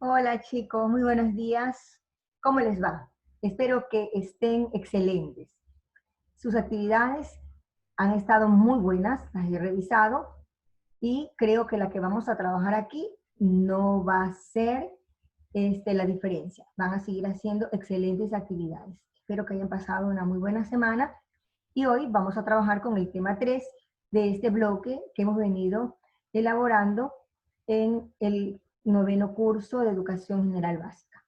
Hola chicos, muy buenos días. ¿Cómo les va? Espero que estén excelentes. Sus actividades han estado muy buenas, las he revisado y creo que la que vamos a trabajar aquí no va a ser la diferencia. Van a seguir haciendo excelentes actividades. Espero que hayan pasado una muy buena semana y hoy vamos a trabajar con el tema 3 de este bloque que hemos venido elaborando en el noveno curso de Educación General Básica.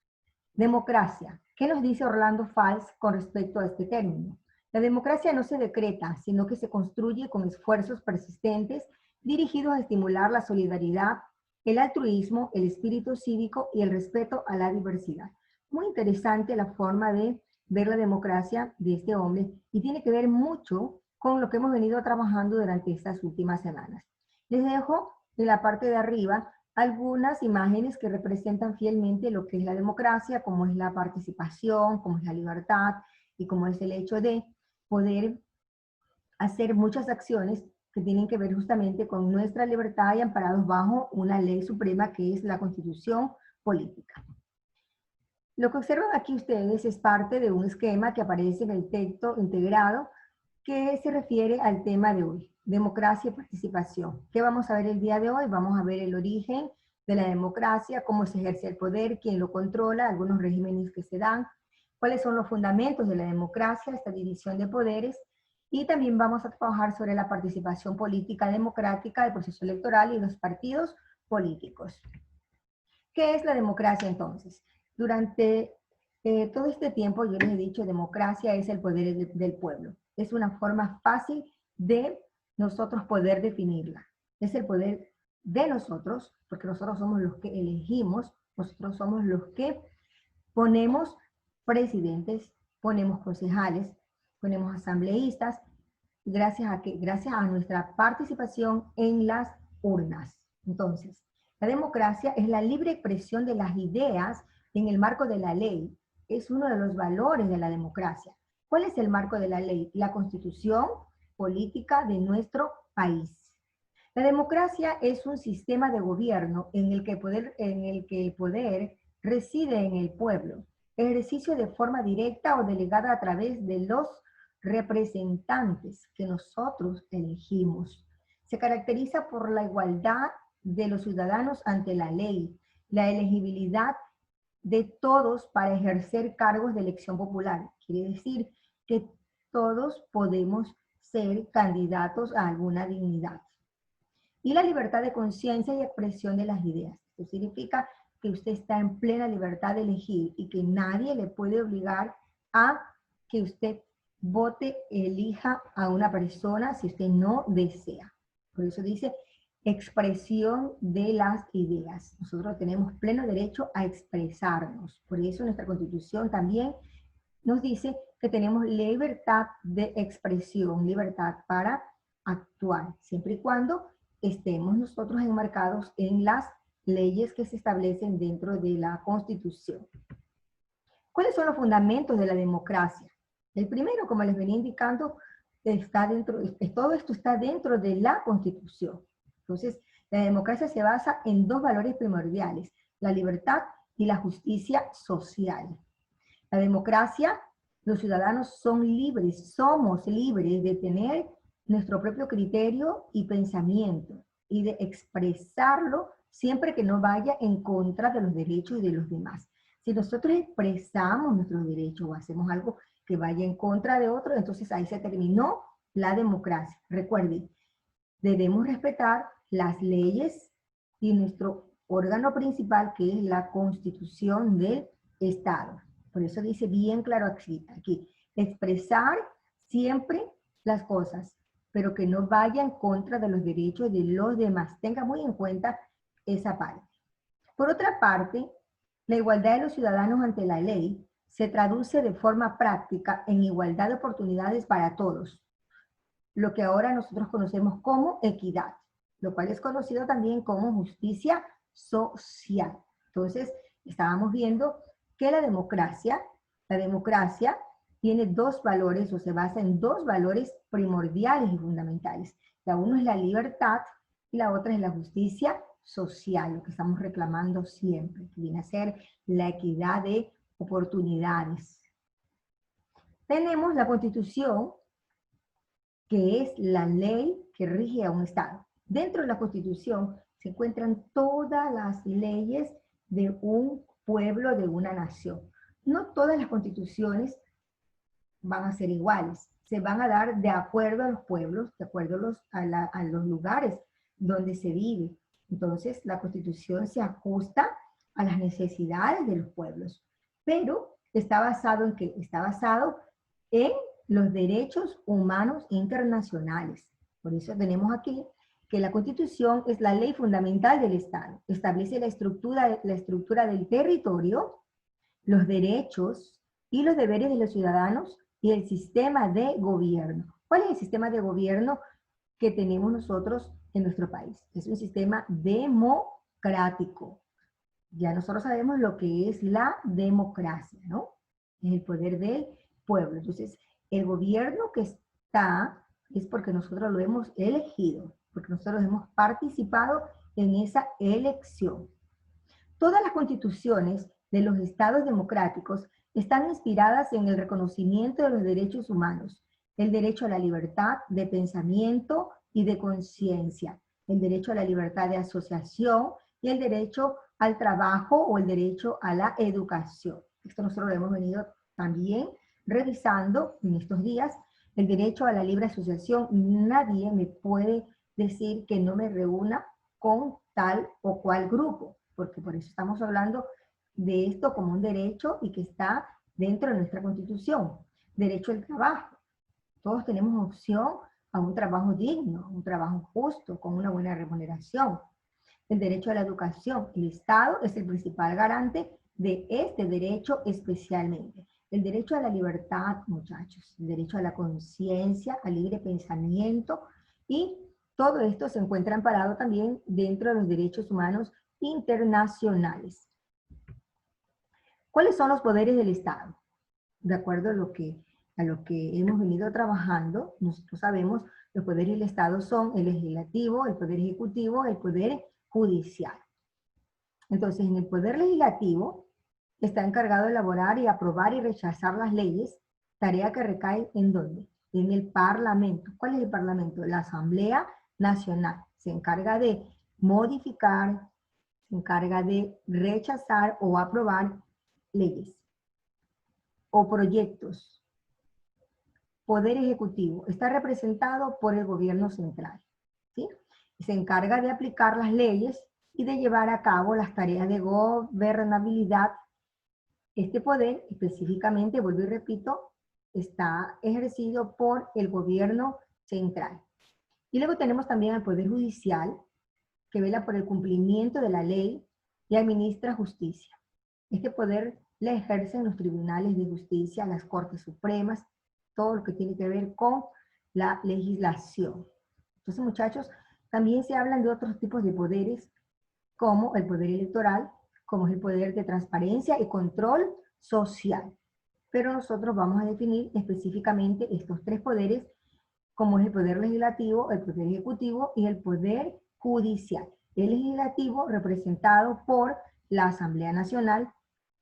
Democracia. ¿Qué nos dice Orlando Fals con respecto a este término? La democracia no se decreta, sino que se construye con esfuerzos persistentes dirigidos a estimular la solidaridad, el altruismo, el espíritu cívico y el respeto a la diversidad. Muy interesante la forma de ver la democracia de este hombre y tiene que ver mucho con lo que hemos venido trabajando durante estas últimas semanas. Les dejo en la parte de arriba algunas imágenes que representan fielmente lo que es la democracia, como es la participación, como es la libertad y como es el hecho de poder hacer muchas acciones que tienen que ver justamente con nuestra libertad y amparados bajo una ley suprema que es la Constitución política. Lo que observan aquí ustedes es parte de un esquema que aparece en el texto integrado que se refiere al tema de hoy, democracia y participación. ¿Qué vamos a ver el día de hoy? Vamos a ver el origen de la democracia, cómo se ejerce el poder, quién lo controla, algunos regímenes que se dan, cuáles son los fundamentos de la democracia, esta división de poderes, y también vamos a trabajar sobre la participación política democrática, el proceso electoral y los partidos políticos. ¿Qué es la democracia entonces? Durante todo este tiempo yo les he dicho, democracia es el poder del pueblo. Es una forma fácil de nosotros poder definirla. Es el poder de nosotros, porque nosotros somos los que elegimos, nosotros somos los que ponemos presidentes, ponemos concejales, ponemos asambleístas, gracias a nuestra participación en las urnas. Entonces, la democracia es la libre expresión de las ideas en el marco de la ley. Es uno de los valores de la democracia. ¿Cuál es el marco de la ley? La constitución política de nuestro país. La democracia es un sistema de gobierno en el que el poder reside en el pueblo, ejercicio de forma directa o delegada a través de los representantes que nosotros elegimos. Se caracteriza por la igualdad de los ciudadanos ante la ley, la elegibilidad de todos para ejercer cargos de elección popular. Quiere decir que todos podemos ser candidatos a alguna dignidad. Y la libertad de conciencia y expresión de las ideas. Esto significa que usted está en plena libertad de elegir y que nadie le puede obligar a que usted vote, elija a una persona si usted no desea. Por eso dice expresión de las ideas. Nosotros tenemos pleno derecho a expresarnos. Por eso nuestra Constitución también nos dice que tenemos libertad de expresión, libertad para actuar, siempre y cuando estemos nosotros enmarcados en las leyes que se establecen dentro de la Constitución. ¿Cuáles son los fundamentos de la democracia? El primero, como les venía indicando, todo esto está dentro de la Constitución. Entonces, la democracia se basa en dos valores primordiales, la libertad y la justicia social. La democracia, los ciudadanos son libres, somos libres de tener nuestro propio criterio y pensamiento y de expresarlo siempre que no vaya en contra de los derechos de los demás. Si nosotros expresamos nuestros derechos o hacemos algo que vaya en contra de otro, entonces ahí se terminó la democracia. Recuerden, debemos respetar las leyes y nuestro órgano principal, que es la Constitución del Estado. Por eso dice bien claro aquí, expresar siempre las cosas, pero que no vaya en contra de los derechos de los demás. Tenga muy en cuenta esa parte. Por otra parte, la igualdad de los ciudadanos ante la ley se traduce de forma práctica en igualdad de oportunidades para todos, lo que ahora nosotros conocemos como equidad, lo cual es conocido también como justicia social. Entonces, estábamos viendo que la democracia tiene dos valores o se basa en dos valores primordiales y fundamentales. La uno es la libertad y la otra es la justicia social, lo que estamos reclamando siempre, que viene a ser la equidad de oportunidades. Tenemos la Constitución, que es la ley que rige a un Estado. Dentro de la Constitución se encuentran todas las leyes de un pueblo, de una nación. No todas las constituciones van a ser iguales, se van a dar de acuerdo a los pueblos, de acuerdo a los lugares donde se vive. Entonces, la Constitución se ajusta a las necesidades de los pueblos, pero está basado en ¿qué? Está basado en los derechos humanos internacionales. Por eso tenemos aquí que la Constitución es la ley fundamental del Estado. Establece la estructura del territorio, los derechos y los deberes de los ciudadanos y el sistema de gobierno. ¿Cuál es el sistema de gobierno que tenemos nosotros en nuestro país? Es un sistema democrático. Ya nosotros sabemos lo que es la democracia, ¿no? Es el poder del pueblo. Entonces, el gobierno que está es porque nosotros lo hemos elegido, porque nosotros hemos participado en esa elección. Todas las constituciones de los estados democráticos están inspiradas en el reconocimiento de los derechos humanos, el derecho a la libertad de pensamiento y de conciencia, el derecho a la libertad de asociación y el derecho al trabajo o el derecho a la educación. Esto nosotros lo hemos venido también revisando en estos días. El derecho a la libre asociación, nadie me puede decir que no me reúna con tal o cual grupo, porque por eso estamos hablando de esto como un derecho y que está dentro de nuestra Constitución. Derecho al trabajo. Todos tenemos opción a un trabajo digno, un trabajo justo, con una buena remuneración. El derecho a la educación. El Estado es el principal garante de este derecho especialmente. El derecho a la libertad, muchachos. El derecho a la conciencia, al libre pensamiento, y todo esto se encuentra amparado también dentro de los derechos humanos internacionales. ¿Cuáles son los poderes del Estado? De acuerdo a lo que hemos venido trabajando, nosotros sabemos, los poderes del Estado son el legislativo, el poder ejecutivo, el poder judicial. Entonces, en el poder legislativo está encargado de elaborar y aprobar y rechazar las leyes, tarea que recae ¿en dónde? En el Parlamento. ¿Cuál es el Parlamento? La Asamblea Nacional. Se encarga de modificar, se encarga de rechazar o aprobar leyes o proyectos. Poder ejecutivo está representado por el gobierno central, ¿sí? Y se encarga de aplicar las leyes y de llevar a cabo las tareas de gobernabilidad. Este poder, específicamente, vuelvo y repito, está ejercido por el gobierno central. Y luego tenemos también al Poder Judicial, que vela por el cumplimiento de la ley y administra justicia. Este poder le ejercen los tribunales de justicia, las Cortes Supremas, todo lo que tiene que ver con la legislación. Entonces, muchachos, también se hablan de otros tipos de poderes, como el poder electoral, como es el poder de transparencia y control social. Pero nosotros vamos a definir específicamente estos tres poderes, como es el poder legislativo, el poder ejecutivo y el poder judicial. El legislativo representado por la Asamblea Nacional,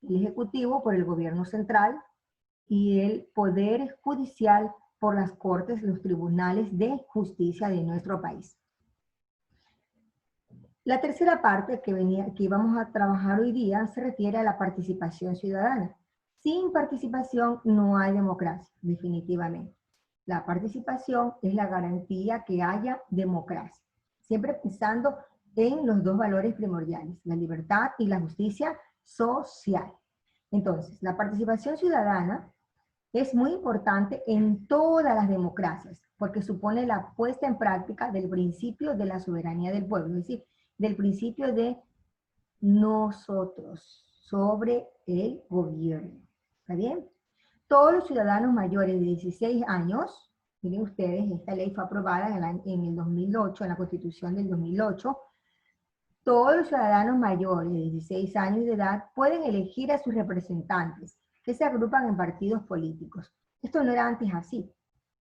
el ejecutivo por el gobierno central y el poder judicial por las cortes, los tribunales de justicia de nuestro país. La tercera parte que íbamos a trabajar hoy día se refiere a la participación ciudadana. Sin participación no hay democracia, definitivamente. La participación es la garantía que haya democracia, siempre pensando en los dos valores primordiales, la libertad y la justicia social. Entonces, la participación ciudadana es muy importante en todas las democracias, porque supone la puesta en práctica del principio de la soberanía del pueblo, es decir, del principio de nosotros sobre el gobierno. ¿Está bien? Todos los ciudadanos mayores de 16 años, miren ustedes, esta ley fue aprobada en el 2008, en la Constitución del 2008, todos los ciudadanos mayores de 16 años de edad pueden elegir a sus representantes, que se agrupan en partidos políticos. Esto no era antes así.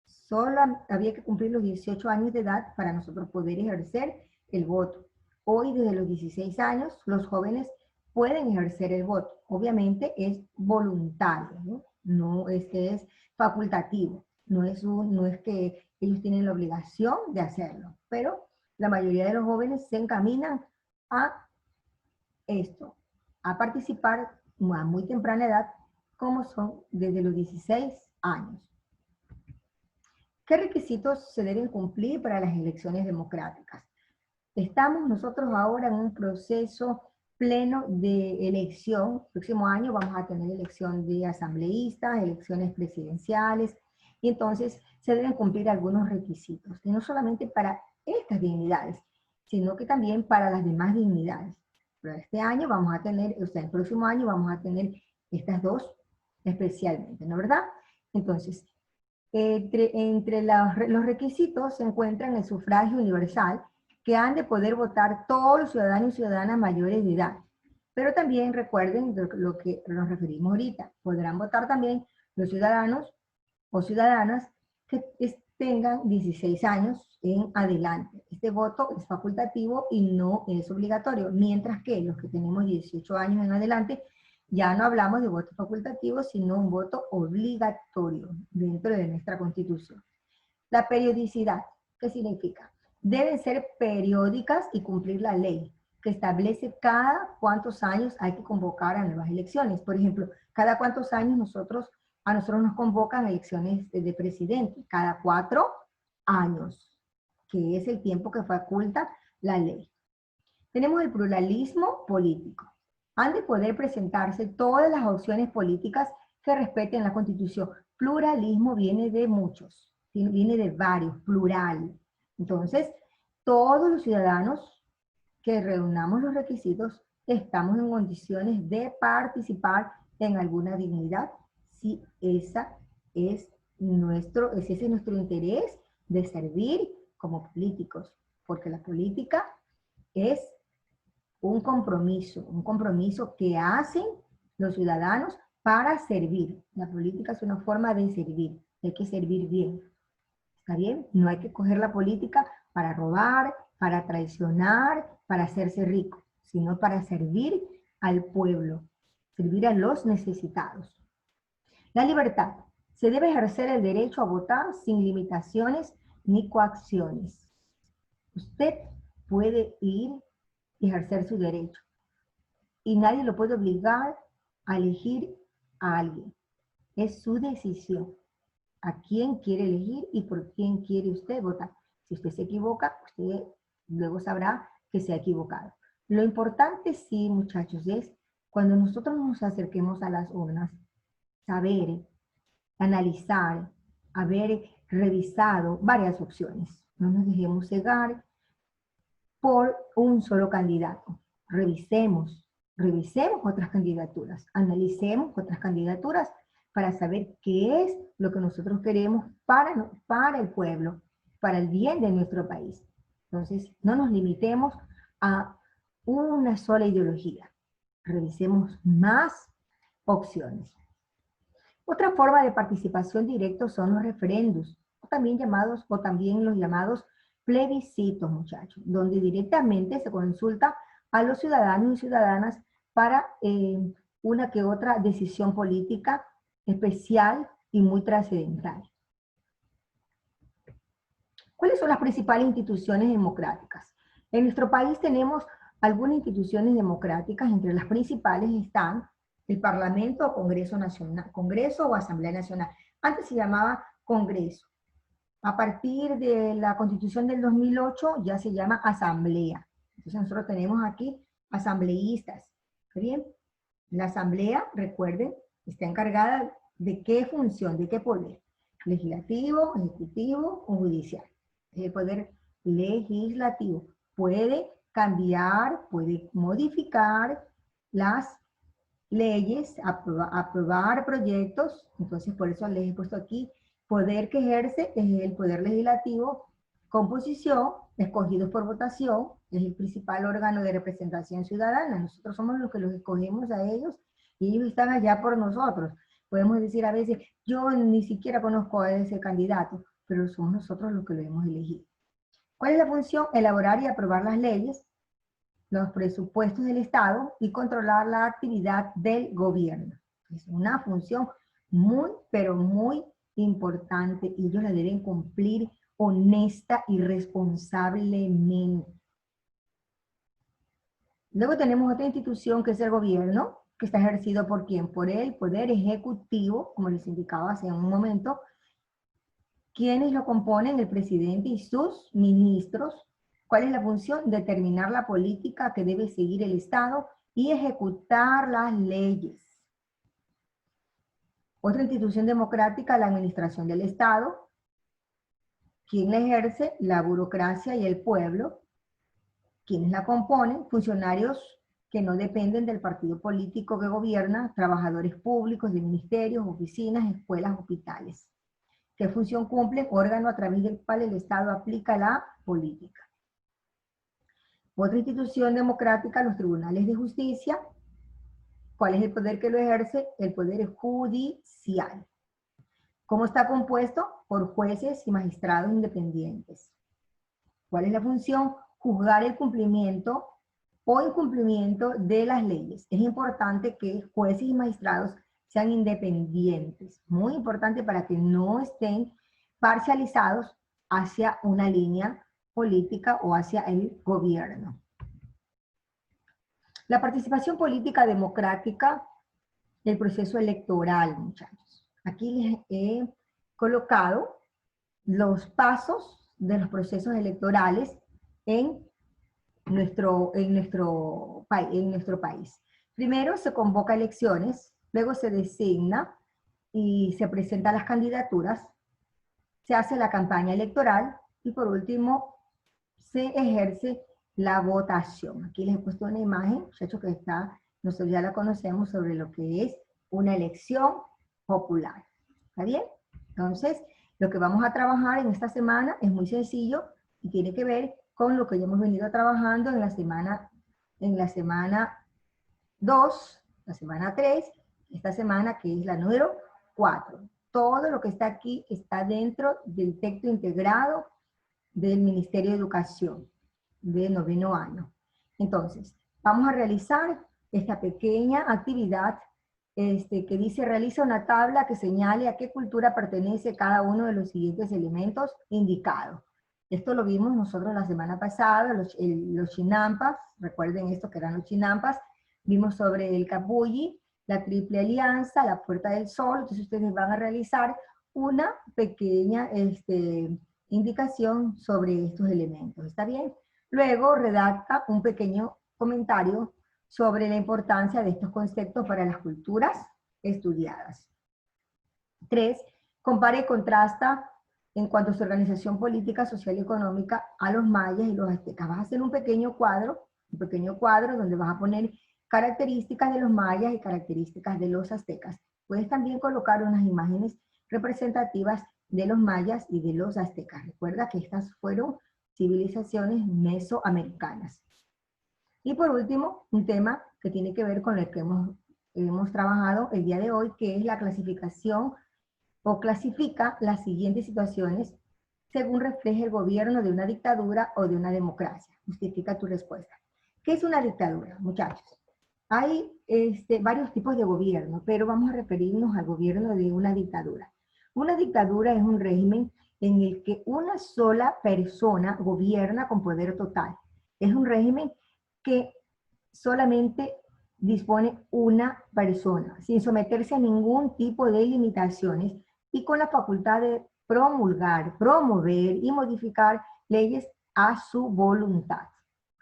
Solo había que cumplir los 18 años de edad para nosotros poder ejercer el voto. Hoy, desde los 16 años, los jóvenes pueden ejercer el voto. Obviamente es voluntario, ¿no? No es que es facultativo. No es que ellos tienen la obligación de hacerlo, pero la mayoría de los jóvenes se encaminan a esto, a participar a muy temprana edad, como son desde los 16 años. ¿Qué requisitos se deben cumplir para las elecciones democráticas? Estamos nosotros ahora en un proceso pleno de elección. El próximo año vamos a tener elección de asambleístas, elecciones presidenciales, y entonces se deben cumplir algunos requisitos, y no solamente para estas dignidades, sino que también para las demás dignidades. Pero este año vamos a tener, o sea, el próximo año vamos a tener estas dos especialmente, ¿no es verdad? Entonces, entre los requisitos se encuentran el sufragio universal, que han de poder votar todos los ciudadanos y ciudadanas mayores de edad. Pero también recuerden lo que nos referimos ahorita, podrán votar también los ciudadanos o ciudadanas que tengan 16 años en adelante. Este voto es facultativo y no es obligatorio, mientras que los que tenemos 18 años en adelante ya no hablamos de voto facultativo, sino un voto obligatorio dentro de nuestra Constitución. La periodicidad, ¿qué significa? Deben ser periódicas y cumplir la ley, que establece cada cuántos años hay que convocar a nuevas elecciones. Por ejemplo, cada cuántos años a nosotros nos convocan elecciones de presidente, cada 4 años, que es el tiempo que faculta la ley. Tenemos el pluralismo político. Han de poder presentarse todas las opciones políticas que respeten la Constitución. Pluralismo viene de muchos, viene de varios, plural. Entonces, todos los ciudadanos que reunamos los requisitos estamos en condiciones de participar en alguna dignidad si ese es nuestro interés de servir como políticos, porque la política es un compromiso que hacen los ciudadanos para servir. La política es una forma de servir, hay que servir bien. ¿Está bien? No hay que coger la política para robar, para traicionar, para hacerse rico, sino para servir al pueblo, servir a los necesitados. La libertad. Se debe ejercer el derecho a votar sin limitaciones ni coacciones. Usted puede ir y ejercer su derecho, y nadie lo puede obligar a elegir a alguien. Es su decisión a quién quiere elegir y por quién quiere usted votar. Si usted se equivoca, usted luego sabrá que se ha equivocado. Lo importante, sí, muchachos, es cuando nosotros nos acerquemos a las urnas, saber, analizar, haber revisado varias opciones. No nos dejemos cegar por un solo candidato. Revisemos otras candidaturas, analicemos otras candidaturas para saber qué es lo que nosotros queremos para el pueblo, para el bien de nuestro país. Entonces, no nos limitemos a una sola ideología. Revisemos más opciones. Otra forma de participación directa son los referendos, o también los llamados plebiscitos, muchachos, donde directamente se consulta a los ciudadanos y ciudadanas para una que otra decisión política especial y muy trascendental. ¿Cuáles son las principales instituciones democráticas? En nuestro país tenemos algunas instituciones democráticas, entre las principales están el Parlamento o Congreso Nacional, Congreso o Asamblea Nacional. Antes se llamaba Congreso. A partir de la Constitución del 2008 ya se llama Asamblea. Entonces nosotros tenemos aquí asambleístas. ¿Está bien? La Asamblea, recuerden, está encargada de qué función, de qué poder. Legislativo, ejecutivo o judicial. Es el poder legislativo. Puede cambiar, puede modificar las leyes, aprobar proyectos. Entonces por eso les he puesto aquí poder que ejerce es el poder legislativo, composición, escogidos por votación, es el principal órgano de representación ciudadana. Nosotros somos los que los escogemos a ellos y ellos están allá por nosotros. Podemos decir a veces, yo ni siquiera conozco a ese candidato, pero somos nosotros los que lo hemos elegido. ¿Cuál es la función? Elaborar y aprobar las leyes los presupuestos del Estado y controlar la actividad del gobierno. Es una función muy, pero muy importante y ellos la deben cumplir honesta y responsablemente. Luego tenemos otra institución que es el gobierno, que está ejercido por ¿quién? Por el Poder Ejecutivo, como les indicaba hace un momento, quienes lo componen, el presidente y sus ministros. ¿Cuál es la función? Determinar la política que debe seguir el Estado y ejecutar las leyes. Otra institución democrática, la administración del Estado. ¿Quién la ejerce? La burocracia y el pueblo. ¿Quiénes la componen? Funcionarios que no dependen del partido político que gobierna, trabajadores públicos de ministerios, oficinas, escuelas, hospitales. ¿Qué función cumple? Órgano a través del cual el Estado aplica la política. Otra institución democrática, los tribunales de justicia. ¿Cuál es el poder que lo ejerce? El poder judicial. ¿Cómo está compuesto? Por jueces y magistrados independientes. ¿Cuál es la función? Juzgar el cumplimiento o incumplimiento de las leyes. Es importante que jueces y magistrados sean independientes. Muy importante para que no estén parcializados hacia una línea política o hacia el gobierno. La participación política democrática del proceso electoral, muchachos. Aquí les he colocado los pasos de los procesos electorales en nuestro país. Primero se convoca elecciones, luego se designa y se presentan las candidaturas, se hace la campaña electoral y por último se ejerce la votación. Aquí les he puesto una imagen, muchachos, que está, nosotros ya la conocemos, sobre lo que es una elección popular. ¿Está bien? Entonces, lo que vamos a trabajar en esta semana es muy sencillo y tiene que ver con lo que ya hemos venido trabajando en la semana 2, la semana 3, esta semana que es la número 4. Todo lo que está aquí está dentro del texto integrado del Ministerio de Educación de 9º año. Entonces, vamos a realizar esta pequeña actividad que dice: realiza una tabla que señale a qué cultura pertenece cada uno de los siguientes elementos indicados. Esto lo vimos nosotros la semana pasada, los chinampas, recuerden esto que eran los chinampas, vimos sobre el capulli, la triple alianza, la puerta del sol. Entonces ustedes van a realizar una pequeña indicación sobre estos elementos, ¿está bien? Luego redacta un pequeño comentario sobre la importancia de estos conceptos para las culturas estudiadas. 3. Compara y contrasta en cuanto a su organización política, social y económica a los mayas y los aztecas. Vas a hacer un pequeño cuadro donde vas a poner características de los mayas y características de los aztecas. Puedes también colocar unas imágenes representativas de los mayas y de los aztecas. Recuerda que estas fueron civilizaciones mesoamericanas. Y por último, un tema que tiene que ver con el que hemos trabajado el día de hoy, que es la clasificación o clasifica las siguientes situaciones según refleje el gobierno de una dictadura o de una democracia. Justifica tu respuesta. ¿Qué es una dictadura, muchachos? Hay varios tipos de gobierno, pero vamos a referirnos al gobierno de una dictadura. Una dictadura es un régimen en el que una sola persona gobierna con poder total. Es un régimen que solamente dispone una persona, sin someterse a ningún tipo de limitaciones y con la facultad de promulgar, promover y modificar leyes a su voluntad.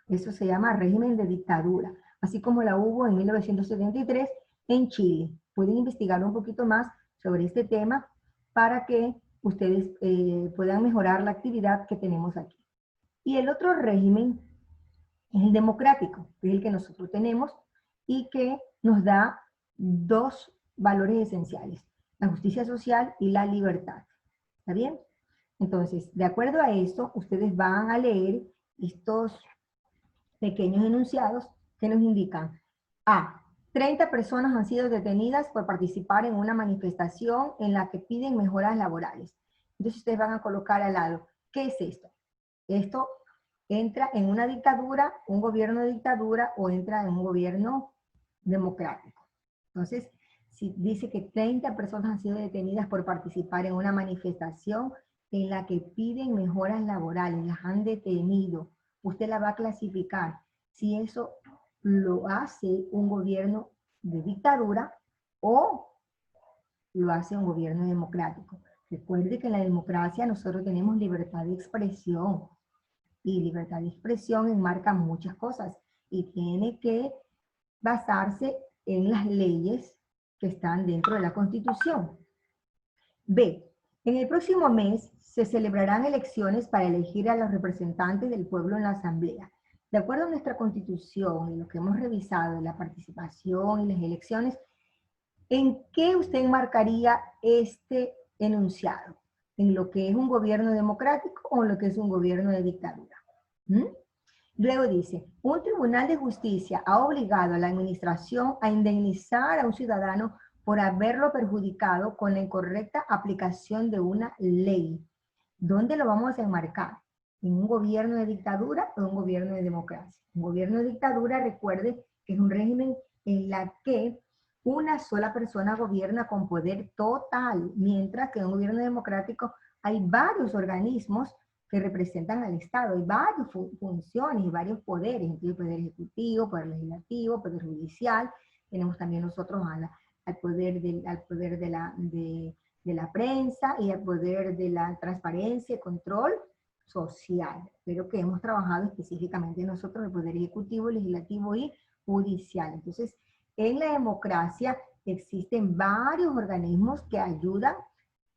Eso se llama régimen de dictadura, así como la hubo en 1973 en Chile. Pueden investigar un poquito más sobre este tema para que ustedes puedan mejorar la actividad que tenemos aquí. Y el otro régimen es el democrático, que es el que nosotros tenemos y que nos da dos valores esenciales: la justicia social y la libertad. ¿Está bien? Entonces, de acuerdo a esto, ustedes van a leer estos pequeños enunciados que nos indican: A. 30 personas han sido detenidas por participar en una manifestación en la que piden mejoras laborales. Entonces ustedes van a colocar al lado: ¿qué es esto? Esto entra en una dictadura, un gobierno de dictadura, o entra en un gobierno democrático. Entonces, si dice que 30 personas han sido detenidas por participar en una manifestación en la que piden mejoras laborales, las han detenido, usted la va a clasificar si eso lo hace un gobierno de dictadura o lo hace un gobierno democrático. Recuerde que en la democracia nosotros tenemos libertad de expresión, y libertad de expresión enmarca muchas cosas y tiene que basarse en las leyes que están dentro de la Constitución. B. En el próximo mes se celebrarán elecciones para elegir a los representantes del pueblo en la Asamblea. De acuerdo a nuestra Constitución y lo que hemos revisado de la participación y las elecciones, ¿en qué usted enmarcaría este enunciado? ¿En lo que es un gobierno democrático o en lo que es un gobierno de dictadura? ¿Mm? Luego dice, un tribunal de justicia ha obligado a la administración a indemnizar a un ciudadano por haberlo perjudicado con la incorrecta aplicación de una ley. ¿Dónde lo vamos a enmarcar? ¿En un gobierno de dictadura o un gobierno de democracia? Un gobierno de dictadura, recuerde, que es un régimen en la que una sola persona gobierna con poder total, mientras que en un gobierno democrático hay varios organismos que representan al Estado, hay varias funciones y varios poderes, entonces poder ejecutivo, poder legislativo, poder judicial, tenemos también nosotros al poder, de la prensa y al poder de la transparencia y control social, pero que hemos trabajado específicamente nosotros, el poder ejecutivo, legislativo y judicial. Entonces, en la democracia existen varios organismos que ayudan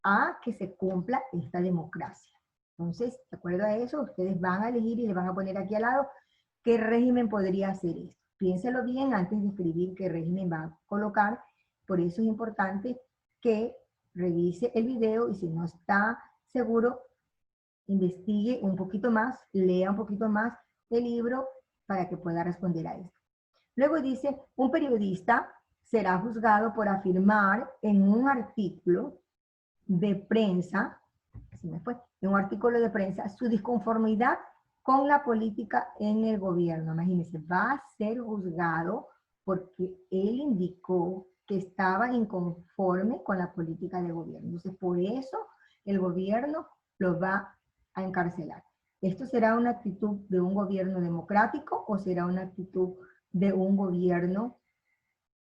a que se cumpla esta democracia. Entonces, de acuerdo a eso, ustedes van a elegir y le van a poner aquí al lado qué régimen podría hacer esto. Piénselo bien antes de escribir qué régimen va a colocar. Por eso es importante que revise el video y si no está seguro, investigue un poquito más, lea un poquito más el libro para que pueda responder a esto. Luego dice, un periodista será juzgado por afirmar en un artículo de prensa, en un artículo de prensa, su disconformidad con la política en el gobierno. Imagínense, va a ser juzgado porque él indicó que estaba inconforme con la política del gobierno. Entonces, por eso el gobierno lo va a encarcelar. ¿Esto será una actitud de un gobierno democrático o será una actitud de un gobierno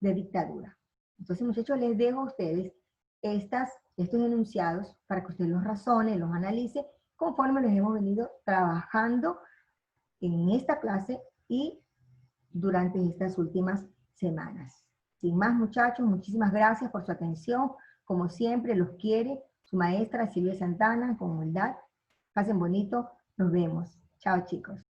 de dictadura? Entonces, muchachos, les dejo a ustedes estos enunciados para que ustedes los razone, los analice, conforme los hemos venido trabajando en esta clase y durante estas últimas semanas. Sin más, muchachos, muchísimas gracias por su atención. Como siempre, los quiere su maestra Silvia Santana, con humildad. Pasen bonito, nos vemos. Chao, chicos.